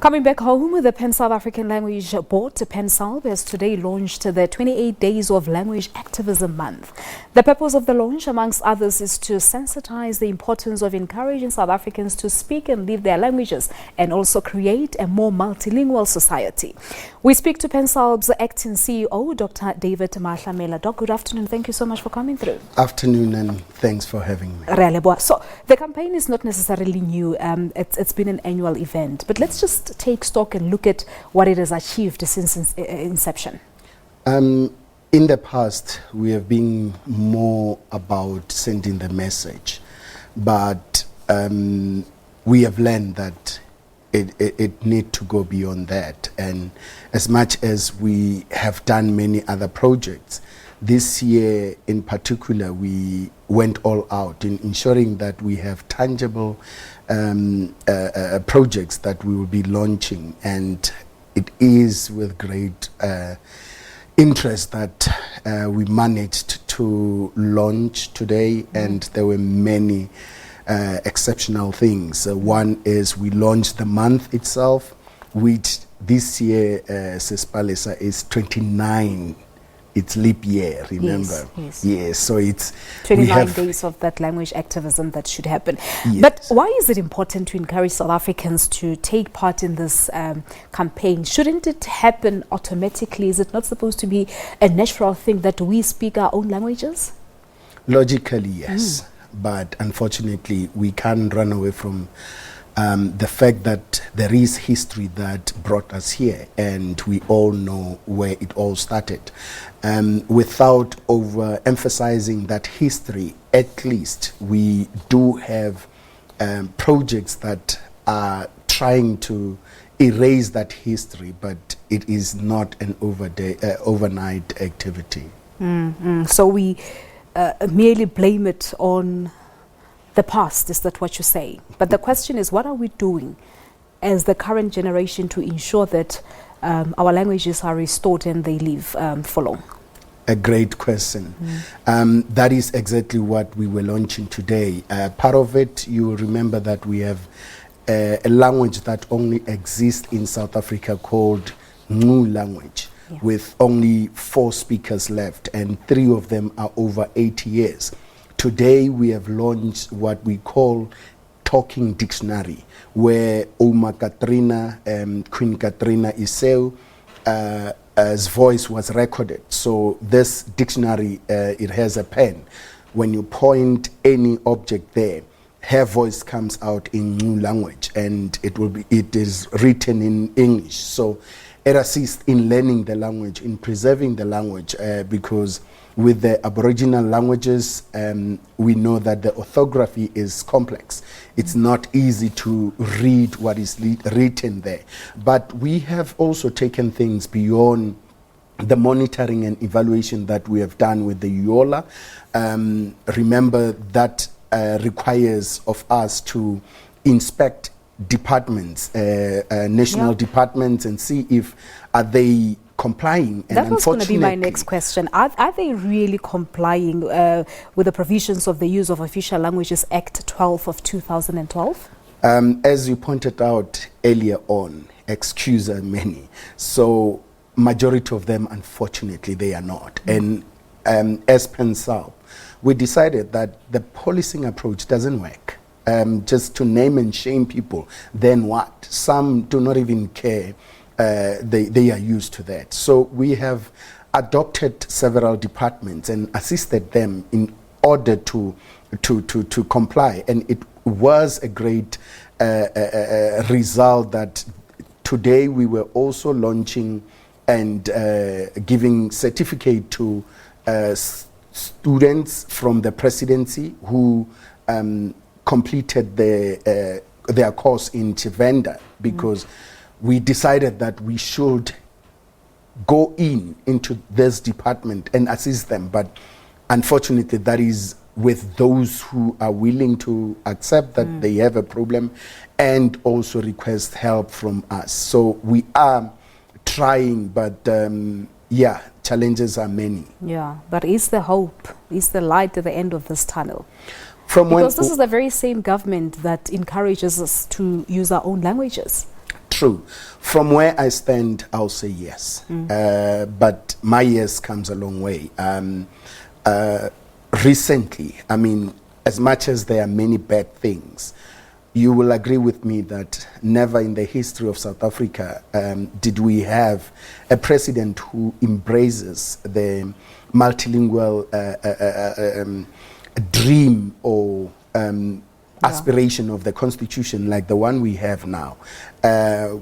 Coming back home, the Pan-South African Language Board, PanSALB, has today launched the 28 Days of Language Activism Month. The purpose of the launch, amongst others, is to sensitize the importance of encouraging South Africans to speak and live their languages and also create a more multilingual society. We speak to PanSALB's acting CEO, Dr. David Maahlamela. Doc, good afternoon. Thank you so much for coming through. Afternoon, and thanks for having me. So, the campaign is not necessarily new. It's been an annual event. But let's just take stock and look at what it has achieved since inception. In the past, we have been more about sending the message, but we have learned that it need to go beyond that. And as much as we have done many other projects, this year in particular, we went all out in ensuring that we have tangible projects that we will be launching, and it is with great interest that we managed to launch today, and there were many exceptional things. One is we launched the month itself, which this year, Sespalesa, is 29. It's leap year, remember? Yes. So it's 29 days of that language activism that should happen. Yes. But why is it important to encourage South Africans to take part in this campaign? Shouldn't it happen automatically? Is it not supposed to be a natural thing that we speak our own languages? Logically, yes. But unfortunately, we can't run away from the fact that there is history that brought us here, and we all know where it all started. Without overemphasizing that history, at least we do have projects that are trying to erase that history, but it is not an overnight activity. So we merely blame it on the past. Is that what you say? But the question is, what are we doing as the current generation to ensure that our languages are restored and they live for long? A great question. That is exactly what we were launching today. Part of it, you remember that we have a language that only exists in South Africa called Ngu language, with only 4 speakers left, and 3 of them are over 80 years. Today we have launched what we call Talking Dictionary, where Queen Katrina Iseu as voice was recorded. So this dictionary, it has a pen. When you point any object there, her voice comes out in new language, and it is written in English. So it assists in learning the language, in preserving the language, because with the Aboriginal languages, we know that the orthography is complex. It's not easy to read what is written there. But we have also taken things beyond the monitoring and evaluation that we have done with the UOLA. Remember that requires of us to inspect departments, national departments, and see if are they complying. And that was going to be my next question. Are they really complying with the provisions of the Use of Official Languages Act 12 of 2012? As you pointed out earlier on, excuses are many. So majority of them, unfortunately, they are not. And as PanSALB, we decided that the policing approach doesn't work. Just to name and shame people, then what? Some do not even care. They are used to that. So we have adopted several departments and assisted them in order to comply. And it was a great result that today we were also launching and giving certificate to students from the presidency who completed their course in Chivenda, because we decided that we should go into this department and assist them. But unfortunately, that is with those who are willing to accept that they have a problem and also request help from us. So we are trying, but challenges are many. Yeah, but is the hope, is the light at the end of this tunnel? Because this is the very same government that encourages us to use our own languages. true. From where I stand, I'll say yes. But my yes comes a long way. Recently, I mean, as much as there are many bad things, you will agree with me that never in the history of South Africa did we have a president who embraces the multilingual dream or aspiration of the constitution like the one we have now.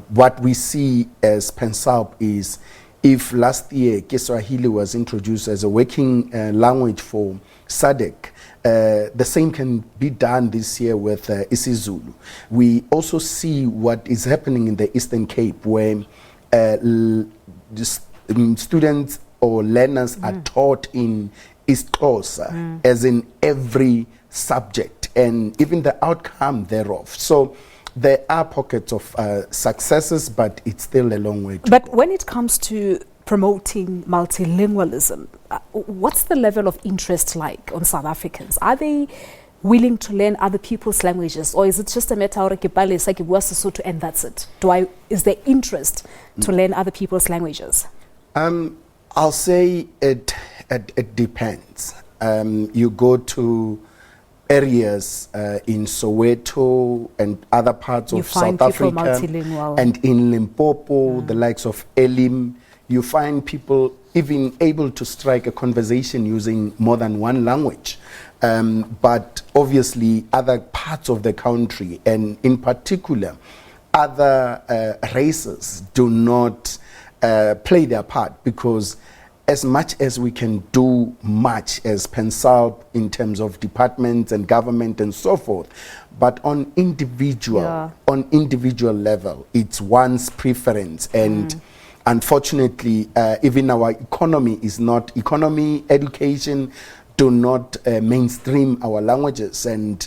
What we see as PanSALB is, if last year Kiswahili was introduced as a working language for SADC, the same can be done this year with isiZulu. We also see what is happening in the Eastern Cape, where students or learners are taught in isiXhosa, as in every subject, and even the outcome thereof. So there are pockets of successes, but it's still a long way to go. But when it comes to promoting multilingualism, what's the level of interest like on South Africans? Are they willing to learn other people's languages, or is it just a matter of and that's it? Is there interest to learn other people's languages? I'll say it depends. You go to areas in Soweto and other parts of South Africa, and in Limpopo, the likes of Elim, you find people even able to strike a conversation using more than one language. But obviously other parts of the country, and in particular other races, do not play their part, because as much as we can do much as PanSALB in terms of departments and government and so forth, but on individual level, it's one's preference. And unfortunately, even our economy, education do not mainstream our languages, and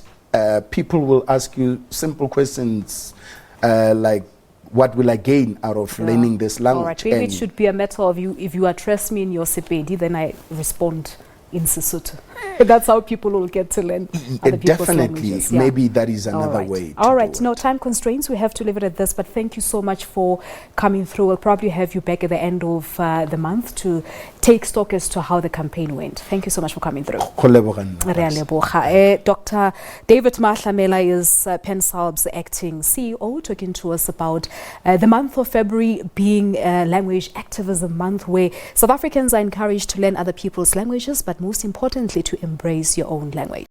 people will ask you simple questions like, what will I gain out of learning this language? All right, maybe it should be a matter of if you address me in your Sepedi, then I respond in Sesotho. That's how people will get to learn other people's languages. Maybe that is another way to All right, do it. No time constraints, we have to leave it at this, but thank you so much for coming through. We'll probably have you back at the end of the month to take stock as to how the campaign went. Thank you so much for coming through. Dr. David Maahlamela is PanSALB's acting CEO, talking to us about the month of February being Language Activism Month, where South Africans are encouraged to learn other people's languages, but most importantly to embrace your own language.